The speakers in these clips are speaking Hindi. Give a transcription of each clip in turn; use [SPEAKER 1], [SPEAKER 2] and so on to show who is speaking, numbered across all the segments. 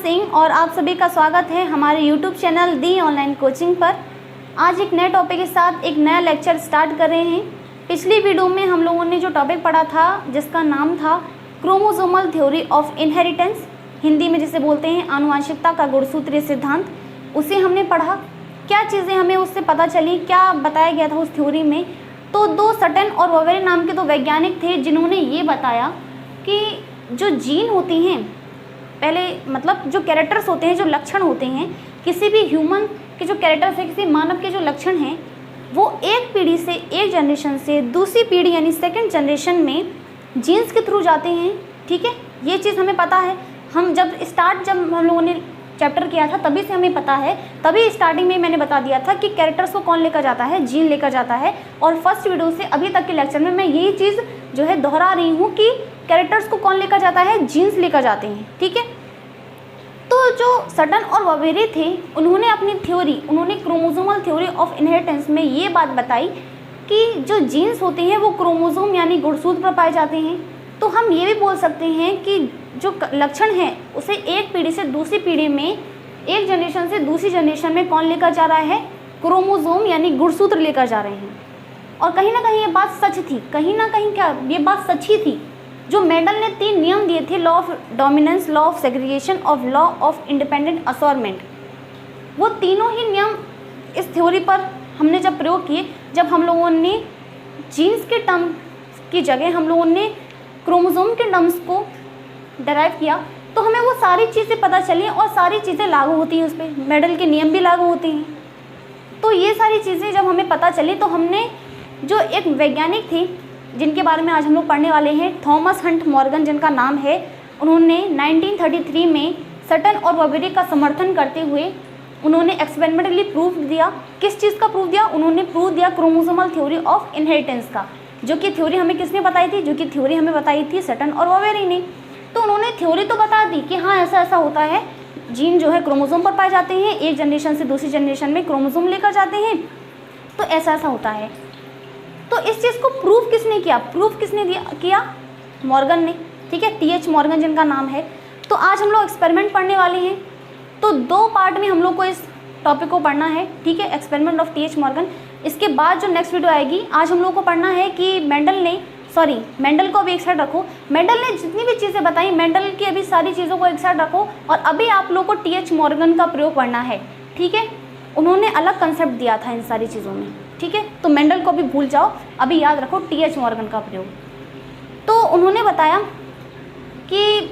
[SPEAKER 1] सिंह और आप सभी का स्वागत है हमारे YouTube चैनल दी ऑनलाइन कोचिंग पर। आज एक नए टॉपिक के साथ एक नया लेक्चर स्टार्ट कर रहे हैं। पिछली वीडियो में हम लोगों ने जो टॉपिक पढ़ा था जिसका नाम था chromosomal theory of inheritance, Hindi में जिसे बोलते हैं आनुवंशिकता का गुणसूत्रीय सिद्धांत, उसे हमने पढ़ा। क्या चीज़ें हमें उससे पता चली, क्या बताया गया था उस थ्योरी में। तो दो सटन और वोवेरी नाम के दो वैज्ञानिक थे जिन्होंने ये बताया कि जो जीन होती हैं, पहले मतलब जो कैरेक्टर्स होते हैं, जो लक्षण होते हैं, किसी भी ह्यूमन के जो कैरेक्टर्स हैं, किसी मानव के जो लक्षण हैं, वो एक पीढ़ी से, एक जनरेशन से दूसरी पीढ़ी यानी सेकंड जनरेशन में जीन्स के थ्रू जाते हैं। ठीक है, ये चीज़ हमें पता है। जब हम लोगों ने चैप्टर किया था तभी से हमें पता है, तभी स्टार्टिंग में मैंने बता दिया था कि कैरेक्टर्स को कौन लेकर जाता है, जीन लेकर जाता है। और फर्स्ट वीडियो से अभी तक के लेक्चर में मैं यही चीज़ जो है दोहरा रही हूँ कि कैरेक्टर्स को कौन लेकर जाता है, जीन्स लेकर जाते हैं। ठीक है, तो जो सटन और वोवेरी थे उन्होंने अपनी थ्योरी, उन्होंने क्रोमोसोमल थ्योरी ऑफ इनहेरिटेंस में ये बात बताई कि जो जीन्स होते हैं वो क्रोमोसोम यानी गुणसूत्र पर पाए जाते हैं। तो हम ये भी बोल सकते हैं कि जो लक्षण है उसे एक पीढ़ी से दूसरी पीढ़ी में, एक जनरेशन से दूसरी जनरेशन में कौन लेकर जा रहा है, क्रोमोसोम यानी गुणसूत्र लेकर जा रहे हैं। और कहीं ना कहीं ये बात सच थी, कहीं ना कहीं क्या ये बात सच ही थी। जो मेंडल ने 3 नियम दिए थे, law of dominance, law of segregation और लॉ ऑफ इंडिपेंडेंट असॉर्टमेंट, वो तीनों ही नियम इस थ्योरी पर हमने जब प्रयोग किए, जब हम लोगों ने जीन्स के टर्म की जगह हम लोगों ने क्रोमोसोम के टर्म्स को डराइव किया, तो हमें वो सारी चीज़ें पता चली और सारी चीज़ें लागू होती हैं उस पर, मेंडल के नियम भी लागू होते हैं। तो ये सारी चीज़ें जब हमें पता चली तो हमने जो एक वैज्ञानिक थे जिनके बारे में आज हम लोग पढ़ने वाले हैं, थॉमस हंट मॉर्गन जिनका नाम है, उन्होंने 1933 में सटन और वोवेरी का समर्थन करते हुए उन्होंने एक्सपेरिमेंटली प्रूफ दिया। किस चीज़ का प्रूफ दिया? उन्होंने प्रूफ दिया क्रोमोसोमल थ्योरी ऑफ इनहेरिटेंस का, जो कि थ्योरी हमें किसने बताई थी? जो कि थ्योरी हमें बताई थी सटन और वोवेरी ने। तो उन्होंने थ्योरी तो बता दी कि हाँ ऐसा ऐसा होता है, जीन जो है क्रोमोसोम पर पाए जाते हैं, एक जनरेशन से दूसरी जनरेशन में क्रोमोसोम लेकर जाते हैं, तो ऐसा ऐसा होता है। तो इस चीज़ को प्रूफ किसने किया? प्रूफ किसने किया? मॉर्गन ने। ठीक है, टीएच मॉर्गन जिनका नाम है। तो आज हम लोग एक्सपेरिमेंट पढ़ने वाले हैं। तो 2 पार्ट में हम लोग को इस टॉपिक को पढ़ना है। ठीक है, एक्सपेरिमेंट ऑफ टीएच मॉर्गन। इसके बाद जो नेक्स्ट वीडियो आएगी, आज हम लोग को पढ़ना है कि मेंडल को अभी एक साइड रखो। मेंडल ने जितनी भी चीज़ें बताई, मेंडल की अभी सारी चीज़ों को एक साइड रखो और अभी आप लोग को टीएच मॉर्गन का प्रयोग पढ़ना है। ठीक है, उन्होंने अलग कंसेप्ट दिया था इन सारी चीज़ों में। ठीक है, तो मेंडल को भी भूल जाओ, अभी याद रखो टीएच मॉर्गन का प्रयोग। तो उन्होंने बताया कि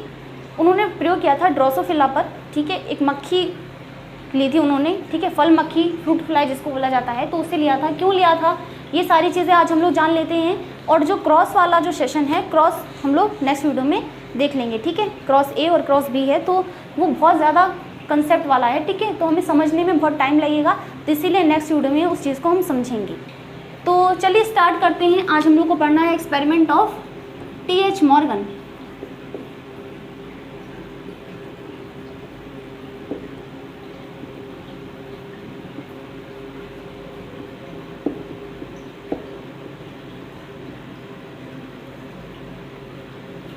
[SPEAKER 1] उन्होंने प्रयोग किया था ड्रोसोफिला पर। ठीक है, एक मक्खी ली थी उन्होंने। ठीक है, फल मक्खी, फ्रूट फ्लाई जिसको बोला जाता है, तो उससे लिया था। क्यों लिया था, ये सारी चीज़ें आज हम लोग जान लेते हैं। और जो क्रॉस वाला जो सेशन है, क्रॉस हम लोग नेक्स्ट वीडियो में देख लेंगे। ठीक है, क्रॉस ए और क्रॉस बी है, तो वो बहुत ज़्यादा कंसेप्ट वाला है। ठीक है, तो हमें समझने में बहुत टाइम लगेगा, तो इसीलिए नेक्स्ट वीडियो में उस चीज़ को हम समझेंगे। तो चलिए स्टार्ट करते हैं। आज हम लोग को पढ़ना है experiment of TH Morgan.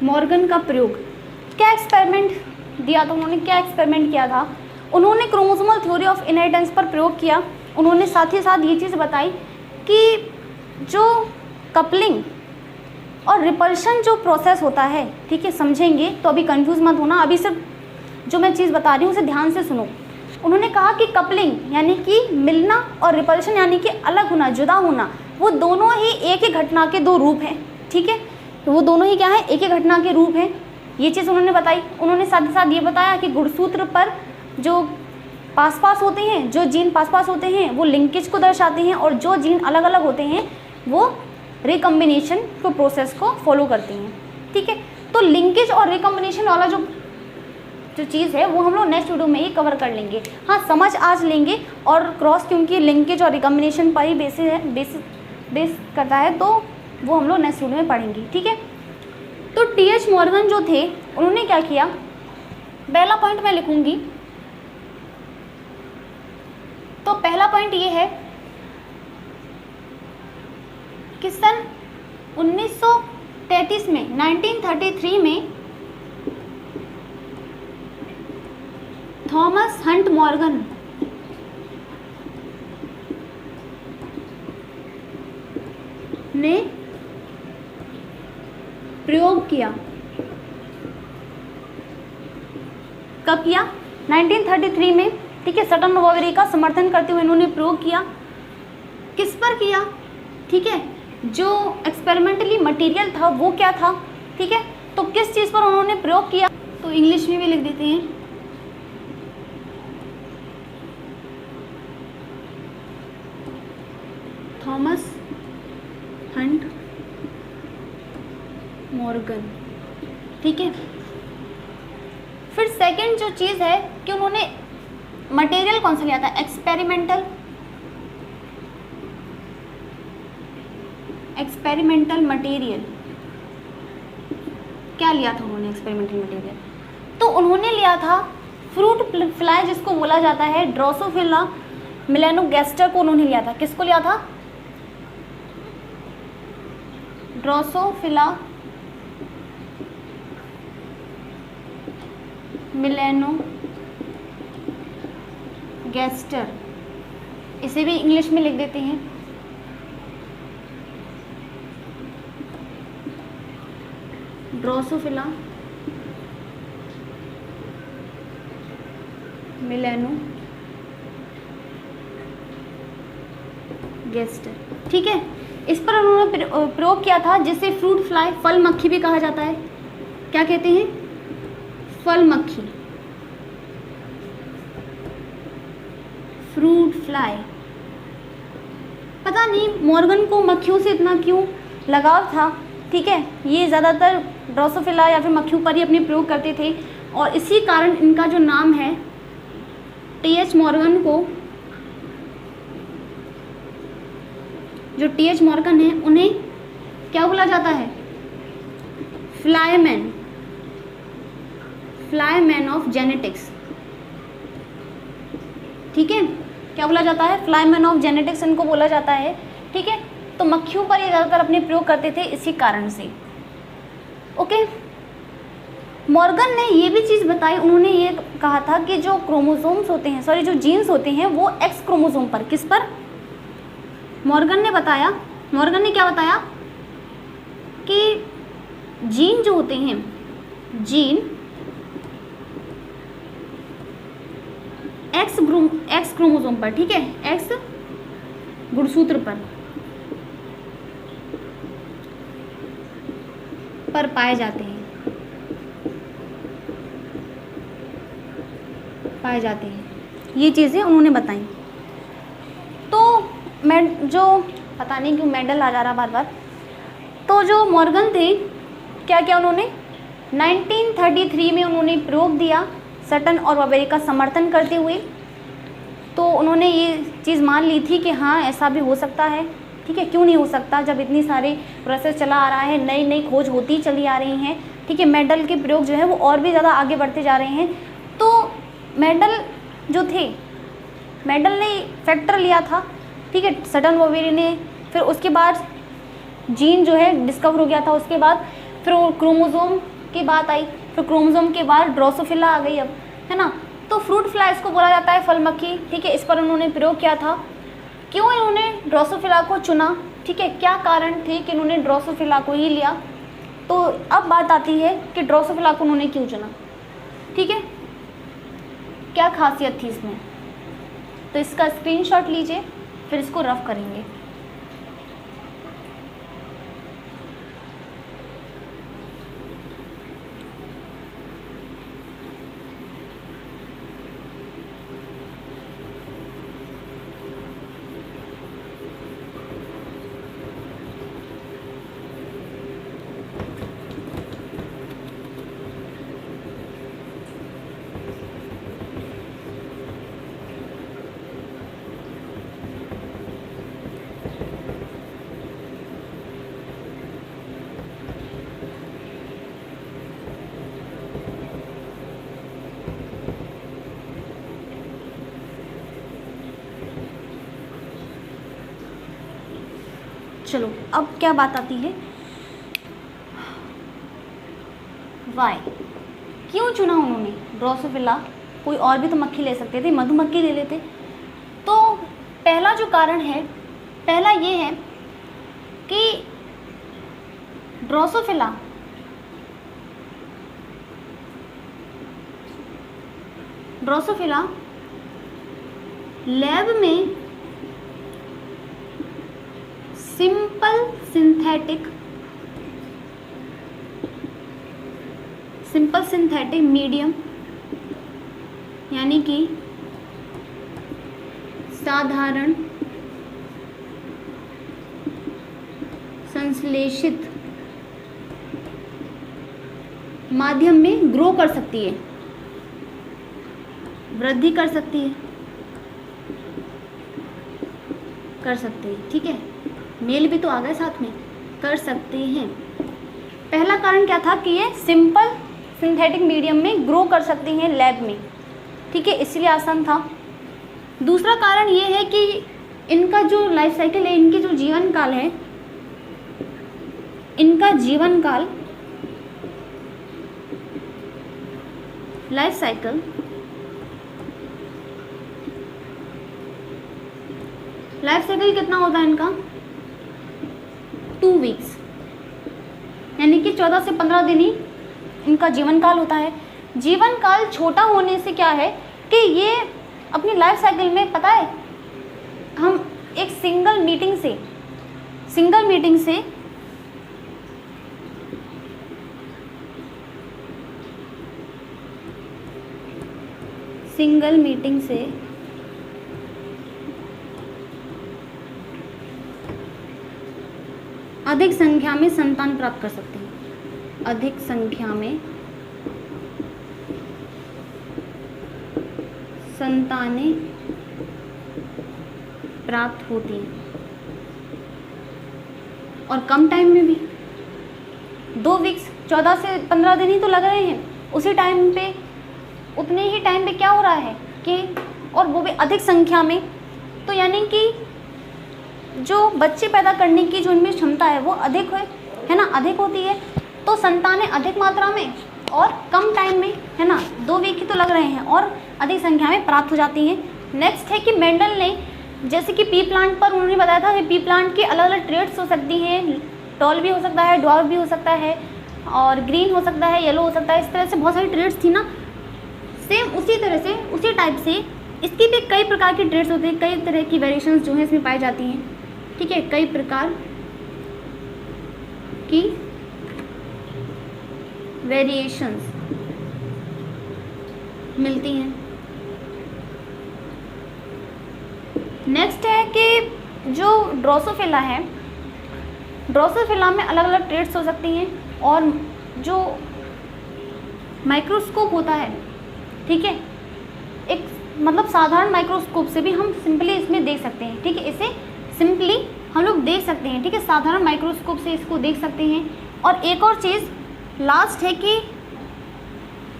[SPEAKER 1] Morgan का प्रयोग, क्या एक्सपेरिमेंट दिया था उन्होंने, क्या एक्सपेरिमेंट किया था? उन्होंने क्रोमोसोमल थ्योरी ऑफ इनहेरिटेंस पर प्रयोग किया। उन्होंने साथ ही साथ ये चीज़ बताई कि जो कपलिंग और रिपल्शन जो प्रोसेस होता है, ठीक है, समझेंगे तो अभी कंफ्यूज मत होना, अभी सिर्फ जो मैं चीज़ बता रही हूँ उसे ध्यान से सुनो। उन्होंने कहा कि कपलिंग यानी कि मिलना और रिपल्शन यानी कि अलग होना, जुदा होना, वो दोनों ही एक ही घटना के 2 रूप हैं। ठीक है, तो वो दोनों ही क्या है, एक ही घटना के रूप हैं। ये चीज़ उन्होंने बताई। उन्होंने साथ ही साथ ये बताया कि गुणसूत्र पर जो पास होते हैं, जो जीन पास होते हैं वो लिंकेज को दर्शाते हैं, और जो जीन अलग अलग होते हैं वो रिकम्बिनेशन को प्रोसेस को फॉलो करते हैं। ठीक है, तो लिंकेज और रिकम्बिनेशन वाला जो चीज़ है वो हम लोग नेक्स्ट वीडियो में ही कवर कर लेंगे। हाँ, समझ आज लेंगे। और क्रॉस क्योंकि लिंकेज और रिकम्बिनेशन पर ही बेस करता है, तो वो हम लोग नेक्स्ट वीडियो में पढ़ेंगे। ठीक है, तो टीएच मॉर्गन जो थे उन्होंने क्या किया, पहला पॉइंट मैं लिखूंगी। तो पहला पॉइंट ये है कि सन 1933 में थॉमस हंट मॉर्गन ने प्रयोग किया। कब किया? 1933 में, ठीक है। सटन नोवेरी का समर्थन करते हुए इन्होंने प्रयोग किया। किस पर किया? ठीक है, जो एक्सपेरिमेंटली मटेरियल था वो क्या था, ठीक है। तो किस चीज़ पर उन्होंने प्रयोग किया, तो इंग्लिश में भी लिख देते हैं। थॉमस हंट मॉर्गन, ठीक है। फिर सेकंड जो चीज़ है कि उन्होंने मटेरियल कौन सा लिया था? Experimental material. क्या लिया था उन्होंने एक्सपेरिमेंटल मटेरियल? तो उन्होंने लिया था फ्रूट फ्लाई, जिसको बोला जाता है ड्रोसोफिला मेलानोगास्टर को उन्होंने लिया था। किसको लिया था? ड्रोसोफिला मेलानोगास्टर, इसे भी इंग्लिश में लिख देते हैं। ड्रोसोफिला मेलानोगास्टर, ठीक है। इस पर उन्होंने प्रयोग किया था, जिसे फ्रूट फ्लाई, फल मक्खी भी कहा जाता है। क्या कहते हैं? फल मक्खी, फ्रूट फ्लाई। पता नहीं मॉर्गन को मक्खियों से इतना क्यों लगाव था, ठीक है। ये ज़्यादातर ड्रोसोफिला या फिर मक्खियों पर ही अपने प्रयोग करते थे, और इसी कारण इनका जो नाम है टी.एच. मॉर्गन को, जो टी.एच. मॉर्गन है, उन्हें क्या बोला जाता है? फ्लाईमैन ऑफ जेनेटिक्स, ठीक है। क्या बोला जाता है? फ्लाईमैन ऑफ जेनेटिक्स इनको बोला जाता है, ठीक है। तो मक्खियों पर ये ज़्यादातर अपने प्रयोग करते थे इसी कारण से। ओके, मॉर्गन ने ये भी चीज़ बताई, उन्होंने ये कहा था कि जो क्रोमोसोम्स होते हैं, सॉरी जो जीन्स होते हैं, वो एक्स क्रोमोसोम पर, किस पर? मॉर्गन ने क्या बताया कि जीन जो होते हैं, जीन एक्स क्रोमोसोम पर, ठीक है, एक्स गुणसूत्र पर पाए जाते हैं, ये चीज़ें उन्होंने बताई। तो मैं जो पता नहीं क्यों मेंडल आ जा रहा बार बार। तो जो मॉर्गन थे, क्या क्या उन्होंने 1933 में उन्होंने प्रयोग दिया, सटन और वबेरी का समर्थन करते हुए। तो उन्होंने ये चीज़ मान ली थी कि हाँ ऐसा भी हो सकता है, ठीक है। क्यों नहीं हो सकता, जब इतनी सारी प्रोसेस चला आ रहा है, नई नई खोज होती चली आ रही हैं, ठीक है। मेंडल के प्रयोग जो है वो और भी ज़्यादा आगे बढ़ते जा रहे हैं। तो मेंडल जो थे, मेंडल ने फैक्टर लिया था, ठीक है, सटन वबेरी ने। फिर उसके बाद जीन जो है डिस्कवर हो गया था। उसके बाद फिर क्रोमोसोम की बात आई, फिर क्रोमोसोम के बाद ड्रोसोफिला आ गई अब, है ना। तो फ्रूट फ्लाई इसको बोला जाता है, फल मक्खी, ठीक है। इस पर उन्होंने प्रयोग किया था। क्यों इन्होंने ड्रोसोफिला को चुना, ठीक है, क्या कारण थे कि इन्होंने ड्रोसोफिला को ही लिया। तो अब बात आती है कि ड्रोसोफिला को उन्होंने क्यों चुना, ठीक है, क्या खासियत थी इसमें। तो इसका स्क्रीनशॉट लीजिए, फिर इसको रफ करेंगे। चलो अब क्या बात आती है, वाई, क्यों चुना उन्होंने ड्रोसोफिला कोई और भी तो मक्खी ले सकते थे, मधुमक्खी ले लेते। तो पहला जो कारण है, पहला ये है कि ड्रोसोफिला लैब में सिंपल सिंथेटिक मीडियम यानी कि साधारण संश्लेषित माध्यम में ग्रो कर सकती है, वृद्धि कर सकती है, ठीक है। मेल भी तो आ गए साथ में, कर सकते हैं। पहला कारण क्या था कि ये सिंपल सिंथेटिक मीडियम में ग्रो कर सकती हैं लैब में, ठीक है, इसलिए आसान था। दूसरा कारण ये है कि इनका जो लाइफ साइकिल है, इनकी जो जीवन काल है, इनका जीवन काल लाइफ साइकिल कितना होता है इनका? 2 वीक्स, यानी कि 14 से 15 दिन ही इनका जीवन काल होता है। जीवन काल छोटा होने से क्या है कि ये अपनी लाइफ साइकिल में, पता है, हम एक सिंगल मीटिंग से अधिक संख्या में संतान प्राप्त कर सकते हैं। अधिक संख्या में संतानें प्राप्त होती हैं और कम टाइम में भी। 2 वीक्स 14 से 15 दिन ही तो लग रहे हैं, उसी टाइम पे, उतने ही टाइम पे क्या हो रहा है कि, और वो भी अधिक संख्या में, तो यानी कि जो बच्चे पैदा करने की जो इनमें क्षमता है वो अधिक है ना, अधिक होती है। तो संतानें अधिक मात्रा में और कम टाइम में, है ना, 2 वीक ही तो लग रहे हैं और अधिक संख्या में प्राप्त हो जाती हैं। नेक्स्ट है कि मेंडल ने, जैसे कि पी प्लांट पर उन्होंने बताया था कि पी प्लांट की अलग अलग ट्रेड्स हो सकती हैं, टॉल भी हो सकता है, ड्वार्फ भी हो सकता है, और ग्रीन हो सकता है, येलो हो सकता है, इस तरह से बहुत सारी ट्रेड्स थी ना। सेम उसी तरह से, उसी टाइप से इसकी भी कई प्रकार की ट्रेड्स होती हैं, कई तरह की वेरिएशंस जो हैं इसमें पाई जाती हैं, ठीक है, कई प्रकार की वेरिएशंस मिलती हैं। नेक्स्ट है कि जो ड्रोसोफिला है, ड्रोसोफिला में अलग अलग ट्रेड्स हो सकती हैं, और जो माइक्रोस्कोप होता है, ठीक है, एक मतलब साधारण माइक्रोस्कोप से भी हम सिंपली इसमें देख सकते हैं, ठीक है, इसे सिंपली हम लोग देख सकते हैं, ठीक है, साधारण माइक्रोस्कोप से इसको देख सकते हैं। और एक और चीज़ लास्ट है कि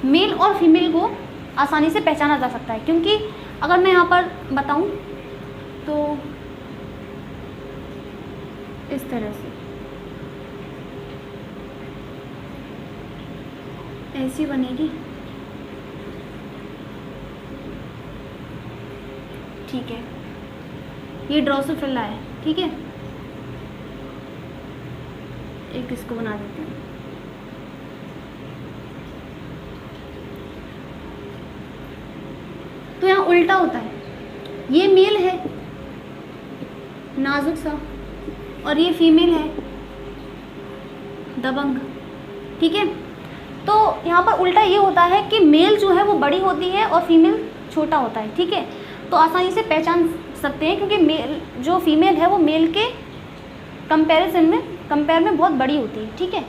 [SPEAKER 1] मेल और फीमेल को आसानी से पहचाना जा सकता है, क्योंकि अगर मैं यहाँ पर बताऊँ तो इस तरह से ऐसी बनेगी, ठीक है, ये ड्रोसोफिला है, ठीक है, एक इसको बना देते हैं। तो यहाँ उल्टा होता है, ये मेल है नाजुक सा और ये फीमेल है दबंग, ठीक है। तो यहाँ पर उल्टा ये होता है कि मेल जो है वो बड़ी होती है और फीमेल छोटा होता है, ठीक है। तो आसानी से पहचान सकते हैं, क्योंकि मेल जो फीमेल है वो मेल के कंपेयर में बहुत बड़ी होती है, ठीक है।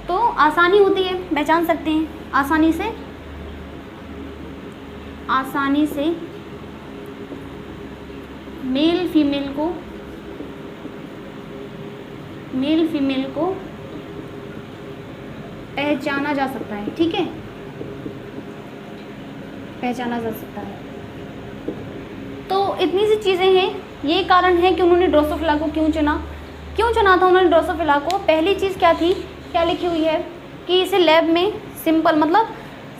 [SPEAKER 1] तो आसानी होती है, पहचान सकते हैं आसानी से मेल फीमेल को पहचाना जा सकता है, ठीक है, पहचाना जा सकता है। तो इतनी सी चीज़ें हैं, ये कारण है कि उन्होंने ड्रोसोफिला को क्यों चुना था उन्होंने ड्रोसोफिला को। पहली चीज़ क्या थी, क्या लिखी हुई है कि इसे लैब में सिंपल मतलब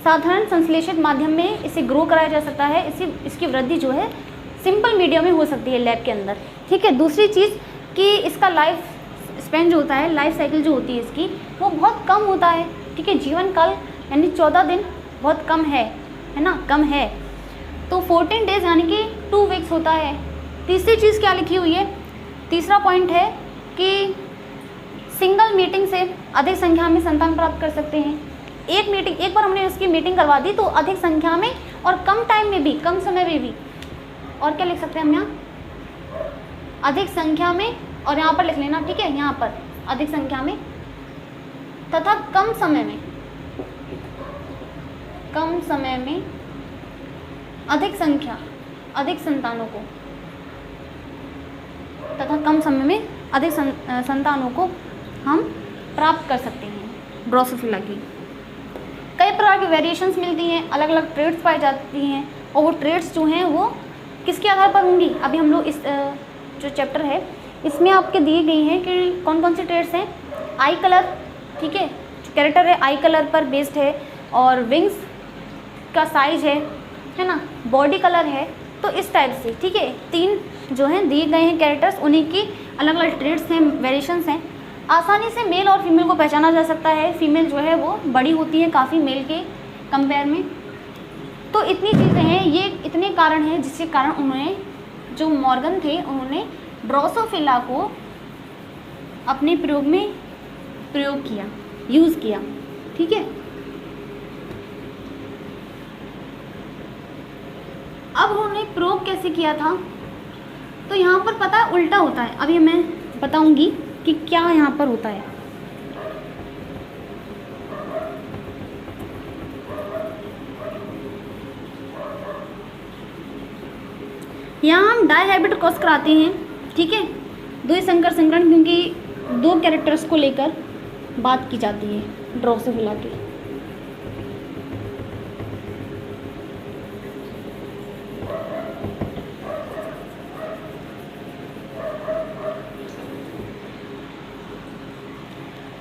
[SPEAKER 1] साधारण संश्लेषित माध्यम में इसे ग्रो कराया जा सकता है। इसकी वृद्धि जो है सिंपल मीडियम में हो सकती है लैब के अंदर, ठीक है। दूसरी चीज़ कि इसका लाइफ स्पेन जो होता है, लाइफ साइकिल जो होती है इसकी, वो बहुत कम होता है, ठीक है। जीवन काल यानी 14 दिन बहुत कम है ना, कम है। तो 14 डेज यानी कि 2 वीक्स होता है। तीसरी चीज़ क्या लिखी हुई है, तीसरा पॉइंट है कि सिंगल मीटिंग से अधिक संख्या में संतान प्राप्त कर सकते हैं। एक बार हमने उसकी मीटिंग करवा दी तो अधिक संख्या में और कम टाइम में भी, कम समय में भी। और क्या लिख सकते हैं हम यहाँ, अधिक संख्या में, और यहाँ पर लिख लेना, ठीक है, यहाँ पर अधिक संख्या में तथा कम समय में अधिक संतानों को तथा कम समय में अधिक संतानों को हम प्राप्त कर सकते हैं ड्रोसोफिला की। कई प्रकार की वेरिएशंस मिलती हैं, अलग अलग ट्रेड्स पाई जाती हैं, और वो ट्रेड्स जो हैं वो किसके आधार पर होंगी। अभी हम लोग इस जो चैप्टर है इसमें आपके दिए गई हैं कि कौन कौन सी ट्रेड्स हैं। आई कलर, ठीक है, जो कैरेक्टर है आई कलर पर बेस्ड है, और विंग्स का साइज है ना, बॉडी कलर है, तो इस टाइप से, ठीक है। 3 जो हैं दिए गए हैं कैरेक्टर्स, उन्हीं की अलग अलग ट्रेड्स हैं, वेरिएशंस हैं। आसानी से मेल और फीमेल को पहचाना जा सकता है। फीमेल जो है वो बड़ी होती है काफ़ी मेल के कंपेयर में। तो इतनी चीज़ें हैं, ये इतने कारण हैं जिसके कारण उन्होंने, जो मॉर्गन थे, उन्होंने ड्रोसोफिला को अपने प्रयोग में प्रयोग किया, यूज़ किया, ठीक है। अब उन्होंने प्रयोग कैसे किया था, तो यहाँ पर पता है उल्टा होता है। अभी मैं बताऊंगी कि क्या यहाँ पर होता है। यहाँ हम डायहाइब्रिड क्रॉस कराते हैं, ठीक है, द्विसंकर संकरण, क्योंकि 2 कैरेक्टर्स को लेकर बात की जाती है ड्रोसोफिला की।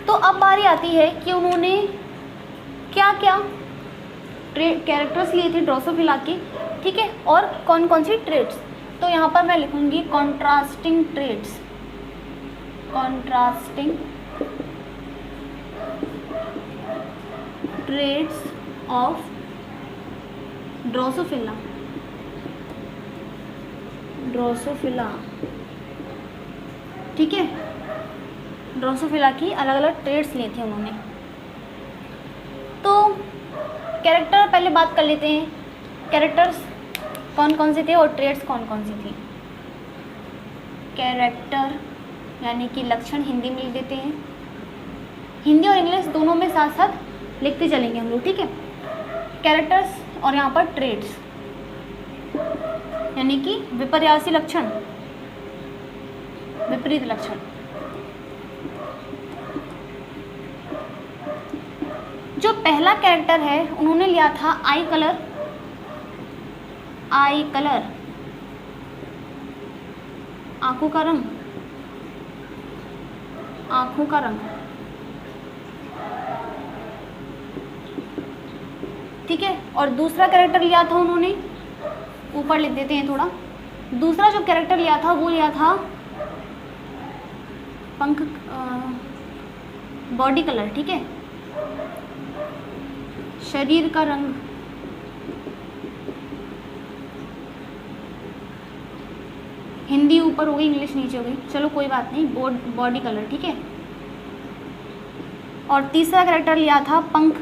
[SPEAKER 1] तो अब बारी आती है कि उन्होंने क्या क्या कैरेक्टर्स लिए थे ड्रोसोफिला के, ठीक है, और कौन कौन सी ट्रेड्स। तो यहाँ पर मैं लिखूंगी कॉन्ट्रास्टिंग ट्रेड्स ऑफ ड्रोसोफिला, ठीक है। ड्रोसोफिला की अलग अलग ट्रेड्स ली थी उन्होंने। तो कैरेक्टर पहले बात कर लेते हैं, कैरेक्टर्स कौन कौन से थे और ट्रेड्स कौन कौन सी थी। कैरेक्टर यानी कि लक्षण हिंदी में लिख देते हैं, हिंदी और इंग्लिश दोनों में साथ साथ लिखते चलेंगे हम लोग, ठीक है। कैरेक्टर्स और यहाँ पर ट्रेड्स यानी कि विपर्यासी लक्षण, विपरीत लक्षण। जो पहला कैरेक्टर है उन्होंने लिया था आई कलर, आंखों का रंग, ठीक है। और दूसरा कैरेक्टर लिया था उन्होंने, ऊपर लिख देते हैं थोड़ा, दूसरा जो कैरेक्टर लिया था वो लिया था पंख, बॉडी कलर, ठीक है, शरीर का रंग, हिंदी ऊपर हो गई, इंग्लिश नीचे हो गई, चलो कोई बात नहीं, बॉडी कलर, ठीक है। और तीसरा कैरेक्टर लिया था पंख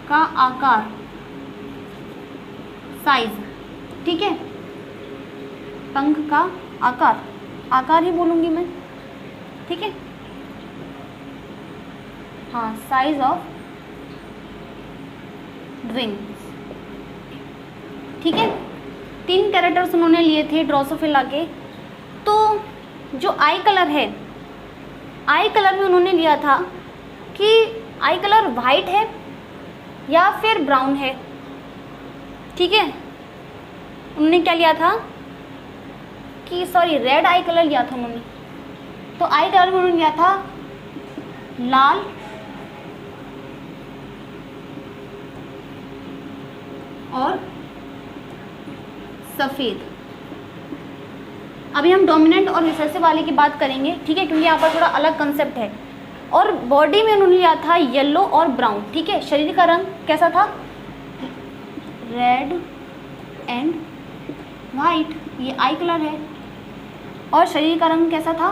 [SPEAKER 1] का आकार, साइज, ठीक है, पंख का आकार ही बोलूंगी मैं, ठीक है, हाँ, साइज ऑफ विंग्स, ठीक है। 3 कैरेक्टर्स उन्होंने लिए थे ड्रोसोफिला के। तो जो आई कलर है, आई कलर में उन्होंने लिया था कि आई कलर वाइट है या फिर ब्राउन है, ठीक है। उन्होंने क्या लिया था कि रेड आई कलर लिया था उन्होंने। तो आई कलर में उन्होंने लिया था लाल, और सफ़ेद। अभी हम डोमिनेंट और रिसेसिव वाले की बात करेंगे, ठीक है, क्योंकि यहाँ पर थोड़ा अलग कंसेप्ट है। और बॉडी में उन्होंने लिया था येलो और ब्राउन, ठीक है। शरीर का रंग कैसा था? रेड एंड वाइट, ये आई कलर है। और शरीर का रंग कैसा था?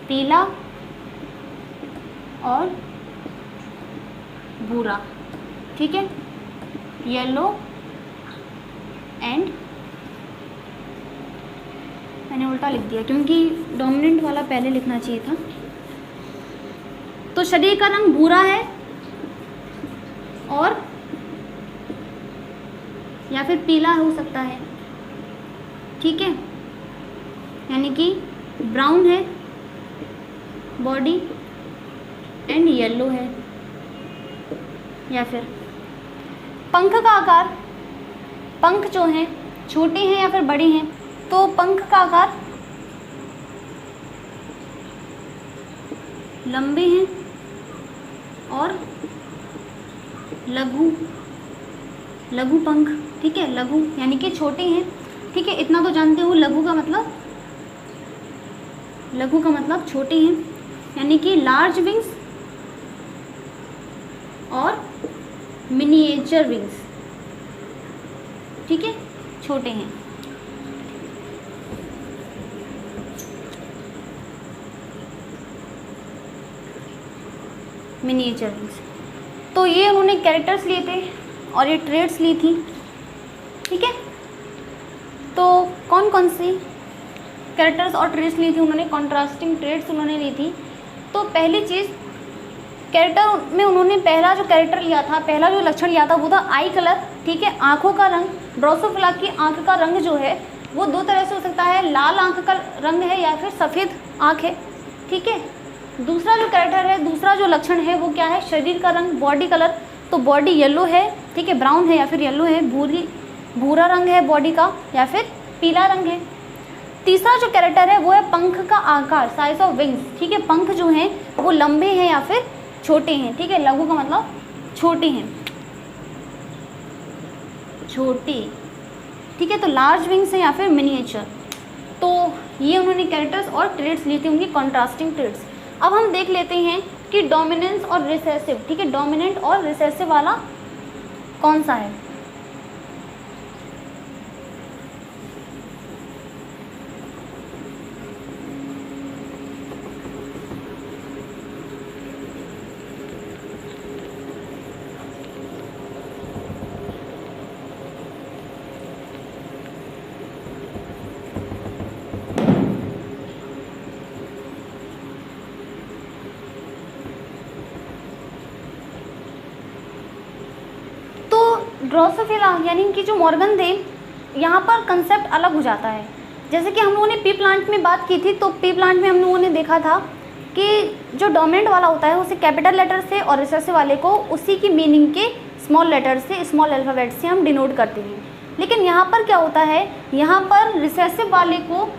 [SPEAKER 1] पीला और भूरा, ठीक है। येलो एंड, मैंने उल्टा लिख दिया क्योंकि डोमिनेंट वाला पहले लिखना चाहिए था। तो शरीर का रंग भूरा है और या फिर पीला हो सकता है, ठीक है, यानी कि ब्राउन है बॉडी एंड येलो है। या फिर पंख का आकार, पंख जो हैं छोटे हैं या फिर बड़े हैं? तो पंख का आकार लंबे हैं और लघु, लघु पंख, ठीक है, लघु यानी कि छोटे हैं, ठीक है। इतना तो जानते हो, लघु का मतलब, लघु का मतलब छोटे हैं, यानी कि लार्ज विंग्स और मिनिएचर विंग्स, ठीक है, छोटे हैं। Miniature wings. तो ये उन्होंने कैरेक्टर्स लिए थे और ये ट्रेड्स ली थी, ठीक है। तो कौन कौन सी कैरेक्टर्स और ट्रेड्स ली थी उन्होंने? कॉन्ट्रास्टिंग ट्रेड्स उन्होंने ली थी। तो पहली चीज़, कैरेक्टर में उन्होंने पहला जो कैरेक्टर लिया था, पहला जो लक्षण लिया था वो था आई कलर, ठीक है, आँखों का रंग। ड्रोसोफिला की आँख का रंग जो है वो दो तरह से हो सकता है, लाल आँख का रंग है या फिर सफ़ेद आँख है, ठीक है। दूसरा जो कैरेक्टर है, दूसरा जो लक्षण है वो क्या है? शरीर का रंग, बॉडी कलर। तो बॉडी येलो है, ठीक है, ब्राउन है या फिर येलो है, भूरा रंग है बॉडी का या फिर पीला रंग है। तीसरा जो कैरेक्टर है वो है पंख का आकार, साइज ऑफ विंग्स, ठीक है। पंख जो हैं वो लंबे हैं या फिर छोटे हैं, ठीक है। लघु का मतलब छोटे हैं, छोटे, ठीक है। तो लार्ज विंग्स हैं या फिर मिनिएचर। तो ये उन्होंने कैरेक्टर्स और ट्रेड्स ली थी, उनकी कॉन्ट्रास्टिंग ट्रेड्स। अब हम देख लेते हैं कि डोमिनेंस और रिसेसिव, ठीक है, डोमिनेंट और रिसेसिव वाला कौन सा है। ड्रोसोफिला यानी कि जो मॉर्गन थे, यहाँ पर कंसेप्ट अलग हो जाता है। जैसे कि हम लोगों ने पी प्लांट में बात की थी, तो पी प्लांट में हम लोगों ने देखा था कि जो डोमिनेंट वाला होता है उसे कैपिटल लेटर से और रिसेसिव वाले को उसी की मीनिंग के स्मॉल लेटर से, स्मॉल अल्फ़ाबेट से हम डिनोट करते हैं। लेकिन यहाँ पर क्या होता है, यहाँ पर रिसेसिव वाले को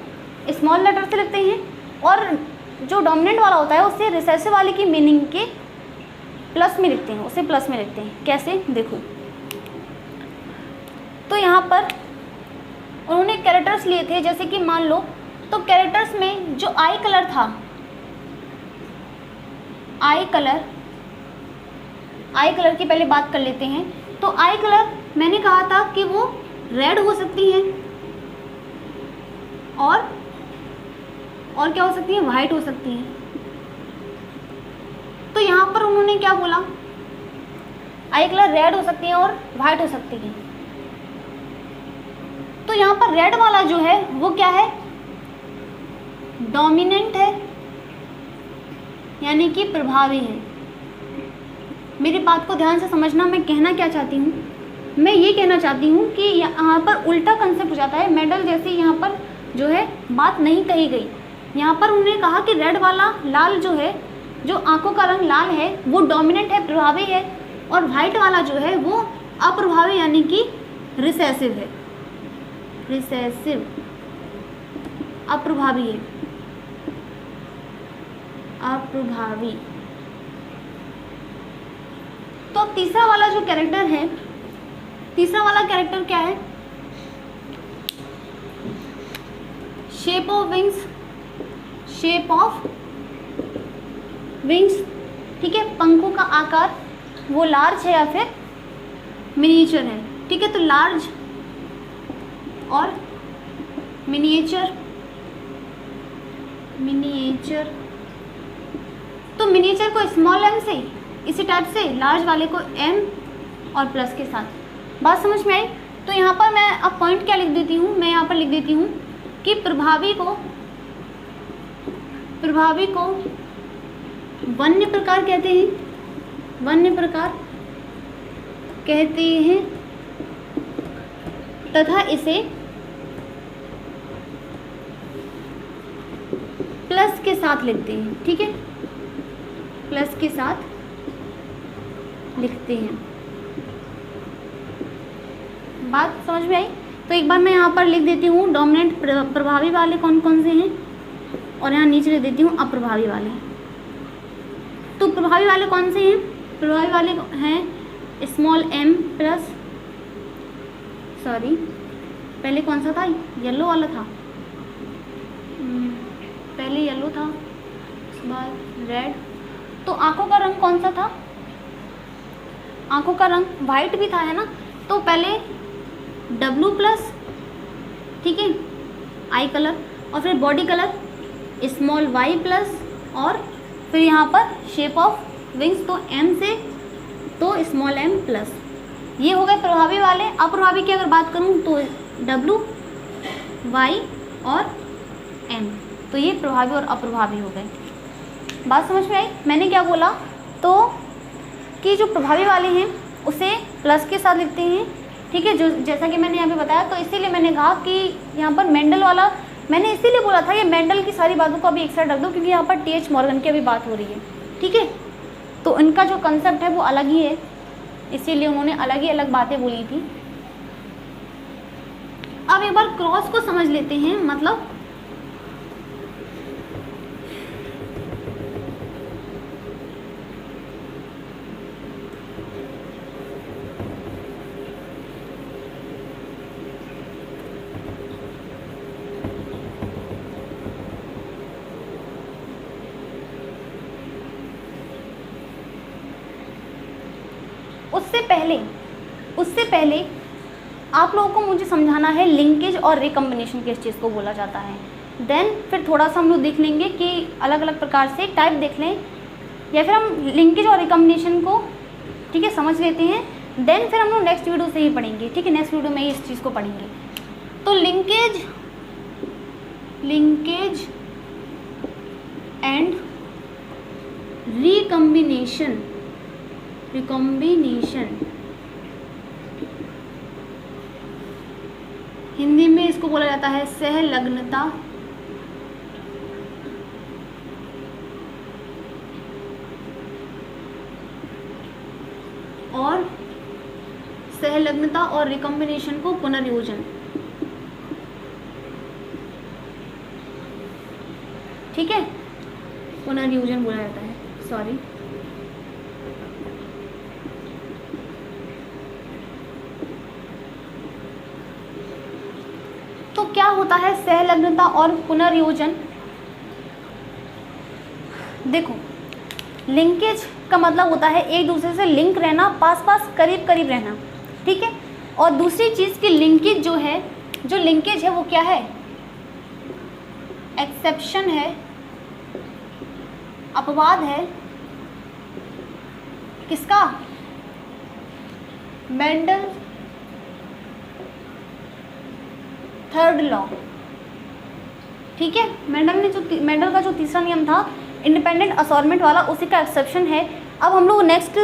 [SPEAKER 1] स्मॉल लेटर से लिखते हैं और जो डोमिनेंट वाला होता है उसे रिसेसिव वाले की मीनिंग के प्लस में लिखते हैं, उसे प्लस में लिखते हैं। कैसे? देखो, तो यहाँ पर उन्होंने कैरेक्टर्स लिए थे, जैसे कि मान लो, तो कैरेक्टर्स में जो आई कलर था, आई कलर की पहले बात कर लेते हैं। तो आई कलर मैंने कहा था कि वो रेड हो सकती है और क्या हो सकती है? वाइट हो सकती है। तो यहाँ पर उन्होंने क्या बोला? आई कलर रेड हो सकती है और वाइट हो सकती है। तो यहाँ पर रेड वाला जो है वो क्या है? डोमिनेंट है, यानी कि प्रभावी है। मेरी बात को ध्यान से समझना, मैं कहना क्या चाहती हूँ, मैं ये कहना चाहती हूँ कि यहाँ पर उल्टा कंसेप्ट हो जाता है, मेडल जैसी यहाँ पर जो है बात नहीं कही गई। यहाँ पर उन्होंने कहा कि रेड वाला, लाल जो है, जो आंखों का रंग लाल है वो डोमिनेंट है, प्रभावी है, और वाइट वाला जो है वो अप्रभावी यानी कि रिसेसिव है, रिसेसिव, अप्रभावी है, अप्रभावी। तो अब तीसरा वाला जो कैरेक्टर है, तीसरा वाला कैरेक्टर क्या है? Shape of wings, shape of wings, ठीक है, पंखों का आकार वो लार्ज है या फिर मिनिएचर है, ठीक है। तो लार्ज और मिनिएचर, मिनिएचर, तो मिनिएचर को स्मॉल एम से, इसी टाइप से लार्ज वाले को एम और प्लस के साथ। बात समझ में आई? तो यहाँ पर मैं अब पॉइंट क्या लिख देती हूँ, मैं यहाँ पर लिख देती हूँ कि प्रभावी को वन्य प्रकार कहते हैं, वन्य प्रकार कहते हैं, तथा इसे प्लस के साथ लिखते हैं, ठीक है, प्लस के साथ लिखते हैं। बात समझ में आई? तो एक बार मैं यहाँ पर लिख देती हूँ डोमिनेंट प्रभावी वाले कौन कौन से हैं, और यहाँ नीचे लिख देती हूँ अप्रभावी वाले। तो प्रभावी वाले कौन से हैं? प्रभावी वाले हैं स्मॉल एम प्लस, सॉरी पहले कौन सा था? येलो वाला था, पहले येलो था, उसके बाद रेड। तो आंखों का रंग कौन सा था? आंखों का रंग वाइट भी था, है ना। तो पहले W प्लस, ठीक है, आई कलर, और फिर body colour small y plus, और फिर यहाँ पर शेप ऑफ विंग्स तो M से तो स्मॉल m प्लस। ये हो गए प्रभावी वाले। अप्रभावी की अगर बात करूँ तो W, Y और M। तो ये प्रभावी और अप्रभावी हो गए। बात समझ में आई? मैंने क्या बोला? तो कि जो प्रभावी वाले हैं उसे प्लस के साथ लिखते हैं, ठीक है, जो जैसा कि मैंने यहाँ पे बताया। तो इसीलिए मैंने कहा कि यहाँ पर मेंडल वाला, मैंने इसीलिए बोला था ये मेंडल की सारी बातों को अभी एक साइड रख दो, क्योंकि यहाँ पर TH मॉर्गन की अभी बात हो रही है, ठीक है। तो उनका जो कंसेप्ट है वो अलग ही है, इसीलिए उन्होंने अलग ही अलग बातें बोली थी। अब एक बार क्रॉस को समझ लेते हैं। मतलब उससे पहले आप लोगों को मुझे समझाना है लिंकेज और रिकम्बिनेशन किस चीज़ को बोला जाता है। देन फिर थोड़ा सा हम लोग देख लेंगे कि अलग अलग प्रकार से टाइप देख लें, या फिर हम लिंकेज और रिकम्बिनेशन को, ठीक है, समझ लेते हैं। देन फिर हम लोग नेक्स्ट वीडियो से ही पढ़ेंगे, ठीक है, नेक्स्ट वीडियो में ही इस चीज़ को पढ़ेंगे। तो लिंकेज एंड रिकम्बिनेशन हिंदी में इसको बोला जाता है सहलग्नता और रिकम्बिनेशन को पुनर्योजन, ठीक है, पुनर्योजन बोला जाता है, सॉरी। तो क्या होता है सहलग्नता और पुनर्योजन? देखो, लिंकेज का मतलब होता है एक दूसरे से लिंक रहना, पास पास करीब करीब रहना, ठीक है। और दूसरी चीज़ की लिंकेज जो है, जो लिंकेज है वो क्या है? एक्सेप्शन है, अपवाद है, किसका? मेंडल थर्ड लॉ, ठीक है। मेंडल का जो तीसरा नियम था इंडिपेंडेंट असॉर्टमेंट वाला, उसी का एक्सेप्शन है। अब हम लोग नेक्स्ट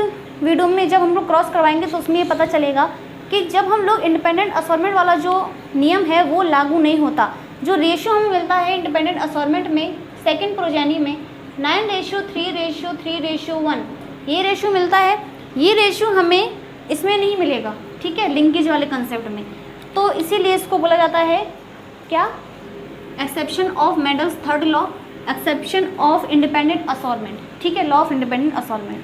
[SPEAKER 1] वीडियो में जब हम लोग क्रॉस करवाएंगे तो उसमें ये पता चलेगा कि जब हम लोग इंडिपेंडेंट असॉर्टमेंट वाला जो नियम है वो लागू नहीं होता। जो रेशियो हमें मिलता है इंडिपेंडेंट असॉर्टमेंट में सेकंड प्रोजेनी में 9:3:3:1, ये रेशियो मिलता है, ये रेशियो हमें इसमें नहीं मिलेगा, ठीक है, लिंकेज वाले कंसेप्ट में। तो इसीलिए इसको बोला जाता है क्या? Exception of Mendel's third law, exception of independent assortment, ठीक है, लॉ ऑफ इंडिपेंडेंट असॉर्टमेंट।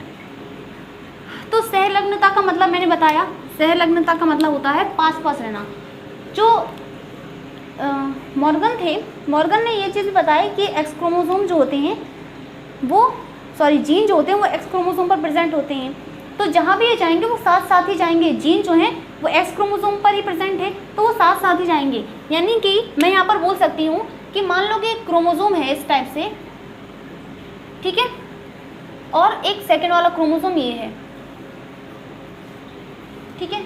[SPEAKER 1] तो सहलग्नता का मतलब मैंने बताया, सहलग्नता का मतलब होता है पास पास रहना। जो मॉर्गन थे, मॉर्गन ने ये चीज़ बताई कि एक्स क्रोमोसोम जो होते हैं वो जीन जो होते हैं वो एक्स क्रोमोसोम पर प्रेजेंट होते हैं। तो जहाँ भी ये जाएंगे वो साथ साथ ही जाएंगे। जीन जो हैं वो एक्स क्रोमोसोम पर ही प्रेजेंट है तो वो साथ साथ ही जाएंगे। यानी कि मैं यहाँ पर बोल सकती हूँ कि मान लो कि एक क्रोमोसोम है इस टाइप से, ठीक है, और एक सेकंड वाला क्रोमोसोम ये है, ठीक है।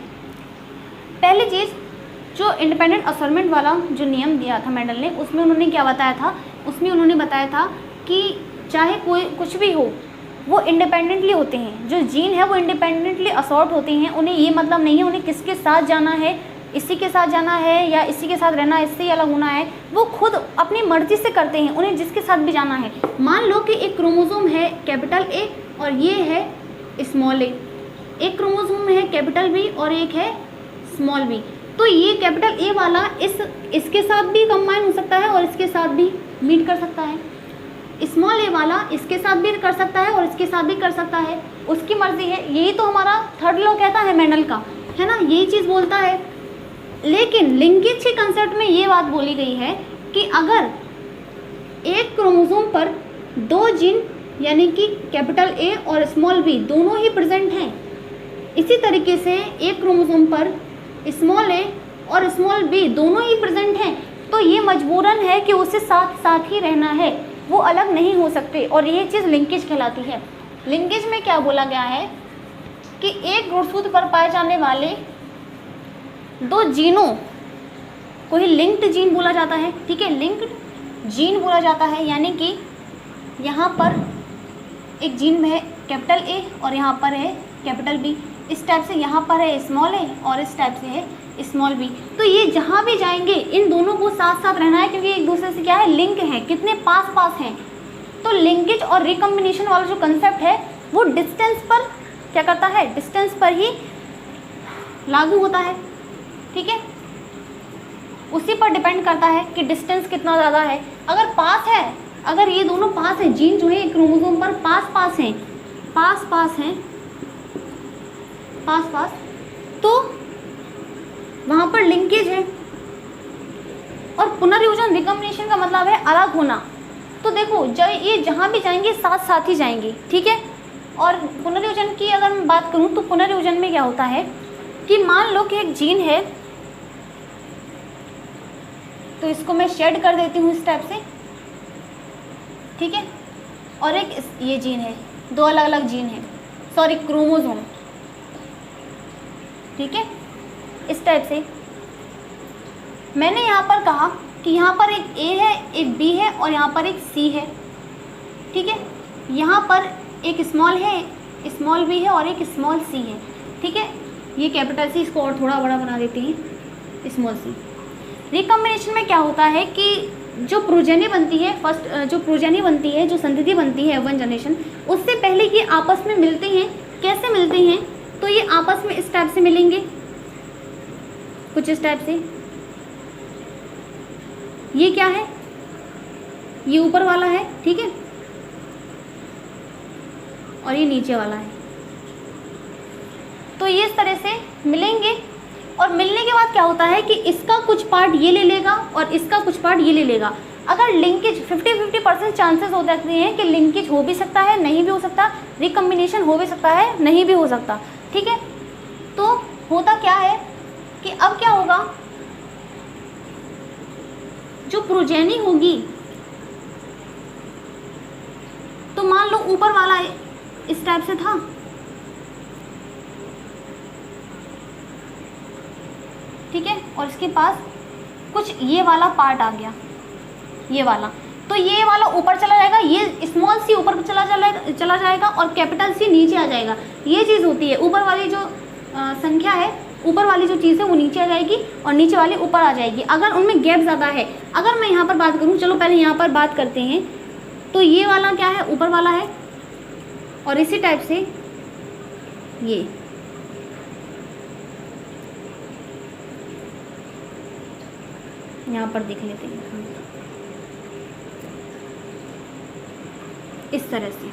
[SPEAKER 1] पहली चीज़, जो इंडिपेंडेंट असॉर्टमेंट वाला जो नियम दिया था मेंडल ने, उसमें उन्होंने क्या बताया था, उसमें उन्होंने बताया था कि चाहे कोई कुछ भी हो वो इंडिपेंडेंटली होते हैं। जो जीन है वो इंडिपेंडेंटली असॉर्ट होते हैं। उन्हें ये मतलब नहीं है उन्हें किसके साथ जाना है, इसी के साथ जाना है या इसी के साथ रहना है, इससे ही अलग होना है। वो खुद अपनी मर्जी से करते हैं, उन्हें जिसके साथ भी जाना है। मान लो कि एक क्रोमोसोम है कैपिटल ए और ये है स्मॉल ए, एक क्रोमोसोम है कैपिटल बी और एक है स्मॉल बी। तो ये कैपिटल ए वाला इसके साथ भी कंबाइन हो सकता है और इसके साथ भी मीट कर सकता है। स्मॉल ए वाला इसके साथ भी कर सकता है और इसके साथ भी कर सकता है, उसकी मर्जी है। यही तो हमारा थर्ड लॉ कहता है मेंडल का, है ना, यही चीज़ बोलता है। लेकिन लिंकेज के कंसेप्ट में ये बात बोली गई है कि अगर एक क्रोमोसोम पर दो जीन यानी कि कैपिटल ए और स्मॉल बी दोनों ही प्रेजेंट हैं, इसी तरीके से एक क्रोमोसोम पर स्मॉल ए और स्मॉल बी दोनों ही प्रेजेंट हैं, तो ये मजबूरन है कि उसे साथ साथ ही रहना है, वो अलग नहीं हो सकते। और ये चीज़ लिंकेज कहलाती है। लिंकेज में क्या बोला गया है कि एक गुणसूत्र पर पाए जाने वाले दो जीनों को ही लिंक्ड जीन बोला जाता है, ठीक है, लिंक्ड जीन बोला जाता है। यानी कि यहाँ पर एक जीन में है कैपिटल ए और यहाँ पर है कैपिटल बी, इस टाइप से यहाँ पर है स्मॉल ए और इस टाइप से है स्मॉल बी। तो ये जहाँ भी जाएंगे इन दोनों को साथ साथ रहना है, क्योंकि एक दूसरे से क्या है, लिंक है, कितने पास पास हैं। तो लिंकेज और रिकम्बिनेशन वाला जो कंसेप्ट है वो डिस्टेंस पर क्या करता है, डिस्टेंस पर ही लागू होता है, ठीक है, उसी पर डिपेंड करता है कि डिस्टेंस कितना ज़्यादा है। अगर पास है, अगर ये दोनों पास है, जीन जो है क्रोमोसोम पर पास पास हैं, पास पास हैं, पास पास, तो वहाँ पर लिंकेज है। और पुनर्योजन रिकम्बिनेशन का मतलब है अलग होना। तो देखो ये जहाँ भी जाएंगे साथ साथ ही जाएंगे, ठीक है। और पुनर्योजन की अगर मैं बात करूँ तो पुनर्योजन में क्या होता है कि मान लो कि एक जीन है, तो इसको मैं शेड कर देती हूँ इस टाइप से, ठीक है, और एक ये जीन है, दो अलग अलग जीन है, सॉरी क्रोमोसोम, ठीक है, इस टाइप से। मैंने यहाँ पर कहा कि यहाँ पर एक ए है, एक बी है और यहाँ पर एक सी है, ठीक है, यहाँ पर एक स्मॉल है, स्मॉल बी है और एक स्मॉल सी है, ठीक है। ये कैपिटल सी, इसको और थोड़ा बड़ा बना देते हैं, स्मॉल सी। रिकम्बिनेशन में क्या होता है कि जो प्रोजेनी बनती है, फर्स्ट जो प्रोजेनी बनती है, जो संतति बनती है वन जनरेशन, उससे पहले ये आपस में मिलते हैं। कैसे मिलते हैं, तो ये आपस में इस टाइप से मिलेंगे, कुछ इस टाइप से। ये क्या है, ये ऊपर वाला है, ठीक है, और ये नीचे वाला है। तो ये इस तरह से मिलेंगे और मिलने के बाद क्या होता है कि इसका कुछ पार्ट ये ले लेगा और इसका कुछ पार्ट ये ले लेगा। अगर लिंकेज 50-50% चांसेस हो सकते हैं कि लिंकेज हो भी सकता है, नहीं भी हो सकता, रिकम्बिनेशन हो भी सकता है, नहीं भी हो सकता, ठीक है। तो होता क्या है कि अब क्या होगा, जो प्रोजेनी होगी, तो मान लो ऊपर वाला इस टाइप से था, ठीक है, और इसके पास कुछ ये वाला पार्ट आ गया, ये वाला, तो ये वाला ऊपर चला जाएगा, ये स्मॉल सी ऊपर चला जाएगा और कैपिटल सी नीचे आ जाएगा। ये चीज़ होती है, ऊपर वाली जो संख्या है, ऊपर वाली जो चीज़ है वो नीचे आ जाएगी और नीचे वाली ऊपर आ जाएगी, अगर उनमें गैप ज़्यादा है। अगर मैं यहाँ पर बात करूँ, चलो पहले यहाँ पर बात करते हैं, तो ये वाला क्या है, ऊपर वाला है, और इसी टाइप से ये यहाँ पर देख लेते हैं इस तरह से।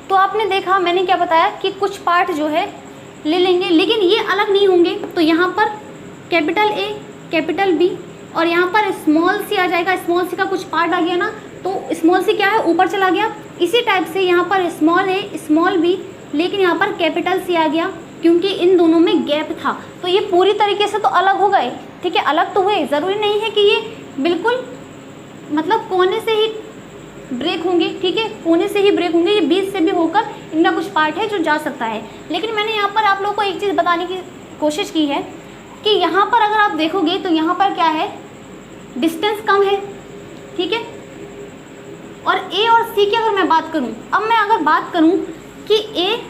[SPEAKER 1] तो आपने देखा मैंने क्या बताया कि कुछ पार्ट जो है ले लेंगे, लेकिन ये अलग नहीं होंगे। तो यहाँ पर कैपिटल ए, कैपिटल बी और यहाँ पर स्मॉल सी आ जाएगा। स्मॉल सी का कुछ पार्ट आ गया ना, तो स्मॉल सी क्या है, ऊपर चला गया। इसी टाइप से यहाँ पर स्मॉल ए, स्मॉल बी, लेकिन यहाँ पर कैपिटल सी आ गया क्योंकि इन दोनों में गैप था। तो ये पूरी तरीके से तो अलग हो गए, ठीक है, अलग तो हुए। ज़रूरी नहीं है कि ये बिल्कुल मतलब कोने से ही ब्रेक होंगे, ठीक है, कोने से ही ब्रेक होंगे। ये बीच से भी होकर इनका कुछ पार्ट है जो जा सकता है। लेकिन मैंने यहाँ पर आप लोगों को एक चीज़ बताने की कोशिश की है कि यहाँ पर अगर आप देखोगे तो यहाँ पर क्या है, डिस्टेंस कम है, ठीक है। और ए और सी की अगर मैं बात करूँ, अब मैं अगर बात करूँ कि ए,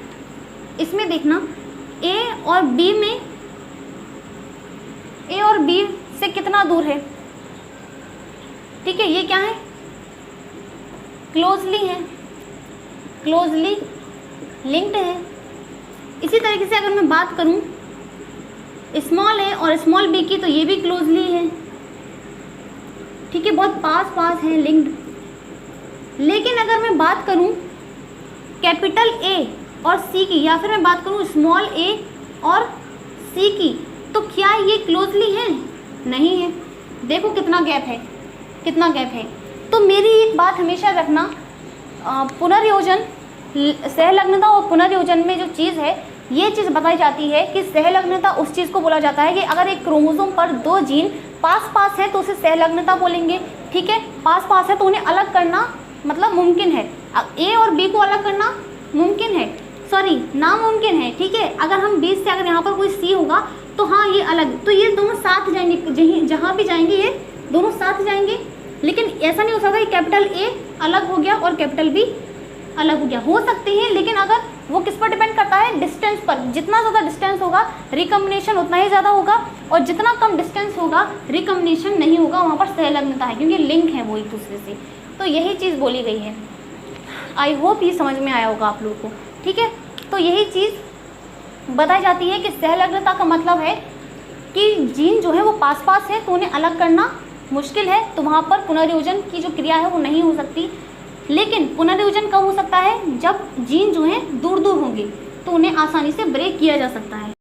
[SPEAKER 1] इसमें देखना ए और बी में, ए और बी से कितना दूर है, ठीक है, ये क्या है, क्लोजली है, क्लोजली लिंक्ड है। इसी तरीके से अगर मैं बात करूं स्मॉल ए और स्मॉल बी की, तो ये भी क्लोजली है, ठीक है, बहुत पास पास है, लिंक्ड। लेकिन अगर मैं बात करूं कैपिटल ए और सी की, या फिर मैं बात करूं स्मॉल ए और सी की, तो क्या ये क्लोजली है? नहीं है। देखो कितना गैप है, कितना गैप है। तो मेरी एक बात हमेशा रखना, पुनर्योजन, सहलग्नता और पुनर्योजन में जो चीज़ है, ये चीज़ बताई जाती है कि सहलग्नता उस चीज़ को बोला जाता है कि अगर एक क्रोमोसोम पर दो जीन पास पास है तो उसे सहलग्नता बोलेंगे, ठीक है। पास पास है तो उन्हें अलग करना मतलब मुमकिन है। ए और बी को अलग करना मुमकिन है, सॉरी नामुमकिन है, ठीक है। अगर हम बीच से अगर यहाँ पर कोई सी होगा तो हाँ ये अलग, तो ये दोनों साथ जाएंगे, जहाँ भी जाएंगे ये दोनों साथ जाएंगे। लेकिन ऐसा नहीं हो सकता कि कैपिटल ए अलग हो गया और कैपिटल बी अलग हो गया। हो सकते हैं, लेकिन अगर वो किस पर डिपेंड करता है, डिस्टेंस पर। जितना ज़्यादा डिस्टेंस होगा रिकम्बिनेशन उतना ही ज़्यादा होगा, और जितना कम डिस्टेंस होगा रिकम्बिनेशन नहीं होगा, वहाँ पर सहलग्नता है क्योंकि लिंक है वो एक दूसरे से। तो यही चीज़ बोली गई है। आई होप ये समझ में आया होगा आप लोगों को, ठीक है। तो यही चीज़ बताई जाती है कि सहलग्नता का मतलब है कि जीन जो है वो पास पास है तो उन्हें अलग करना मुश्किल है, तो वहाँ पर पुनर्योजन की जो क्रिया है वो नहीं हो सकती। लेकिन पुनर्योजन कब हो सकता है, जब जीन जो है दूर दूर होंगे तो उन्हें आसानी से ब्रेक किया जा सकता है।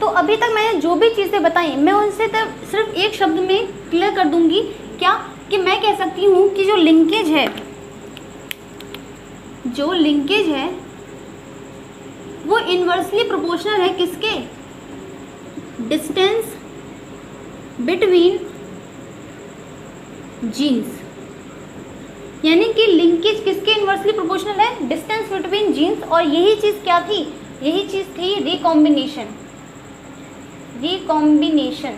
[SPEAKER 1] तो अभी तक मैंने जो भी चीज़ें बताई मैं उनसे सिर्फ एक शब्द में क्लियर कर दूंगी, क्या कि मैं कह सकती हूँ कि जो लिंकेज है, जो लिंकेज है वो इन्वर्सली प्रोपोर्शनल है किसके, डिस्टेंस बिटवीन जीन्स। यानी कि लिंकेज किसके इन्वर्सली प्रोपोर्शनल है, डिस्टेंस बिटवीन जीन्स। और यही चीज़ क्या थी, यही चीज़ थी रिकॉम्बिनेशन, रिकॉम्बिनेशन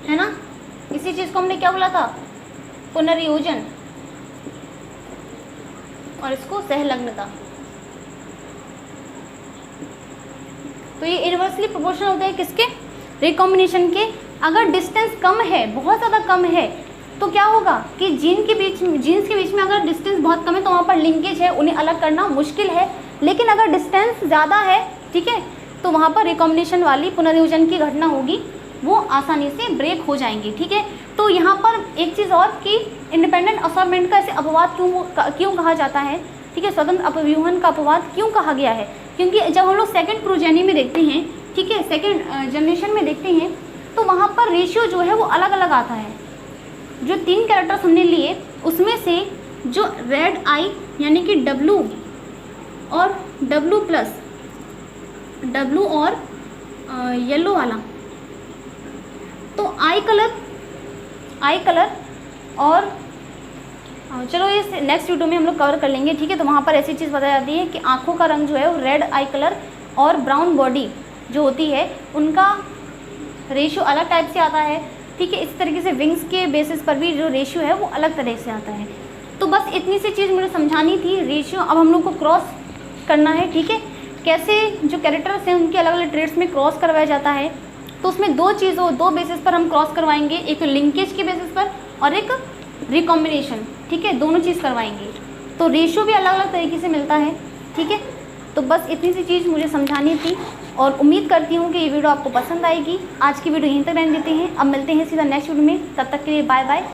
[SPEAKER 1] है ना। इसी चीज़ को हमने क्या बोला था, पुनर्योजन, और इसको सहलग्नता। तो ये इन्वर्सली प्रोपोर्शनल होते हैं किसके, रिकॉम्बिनेशन के। अगर डिस्टेंस कम है, बहुत ज़्यादा कम है, तो क्या होगा कि जीन्स के बीच में अगर डिस्टेंस बहुत कम है तो वहाँ पर लिंकेज है, उन्हें अलग करना मुश्किल है। लेकिन अगर डिस्टेंस ज़्यादा है, ठीक है, तो वहाँ पर रिकॉम्बिनेशन वाली पुनर्योजन की घटना होगी, वो आसानी से ब्रेक हो जाएंगी, ठीक है। तो यहाँ पर एक चीज़ और कि इंडिपेंडेंट असॉर्बमेंट का ऐसे अपवाद क्यों कहा जाता है, ठीक है, स्वतंत्र अपव्यूहन का अपवाद क्यों कहा गया है, क्योंकि जब हम लोग सेकेंड प्रोजेनी में देखते हैं, ठीक है, सेकेंड जनरेशन में देखते हैं, तो वहाँ पर रेशियो जो है वो अलग अलग आता है। जो 3 कैरेक्टर्स हमने लिए उसमें से जो रेड आई यानी कि W और W प्लस, W और येलो वाला, तो आई कलर और चलो ये नेक्स्ट वीडियो में हम लोग कवर कर लेंगे, ठीक है। तो वहाँ पर ऐसी चीज़ बताई जाती है कि आँखों का रंग जो है वो रेड आई कलर और ब्राउन बॉडी जो होती है उनका रेशियो अलग टाइप से आता है, ठीक है। इस तरीके से विंग्स के बेसिस पर भी जो रेशियो है वो अलग तरह से आता है। तो बस इतनी सी चीज़ मुझे समझानी थी रेशियो। अब हम लोग को क्रॉस करना है, ठीक है, कैसे जो कैरेक्टर्स हैं उनके अलग अलग ट्रेड्स में क्रॉस करवाया जाता है। तो उसमें दो बेसिस पर हम क्रॉस करवाएंगे, एक तो लिंकेज के बेसिस पर और एक रिकॉम्बिनेशन, ठीक है, दोनों चीज़ करवाएंगे। तो रेशियो भी अलग अलग तरीके से मिलता है, ठीक है। तो बस इतनी सी चीज़ मुझे समझानी थी और उम्मीद करती हूँ कि ये वीडियो आपको पसंद आएगी। आज की वीडियो यहीं तक रहने देते हैं, अब मिलते हैं सीधा नेक्स्ट वीडियो में, तब तक के लिए बाय बाय।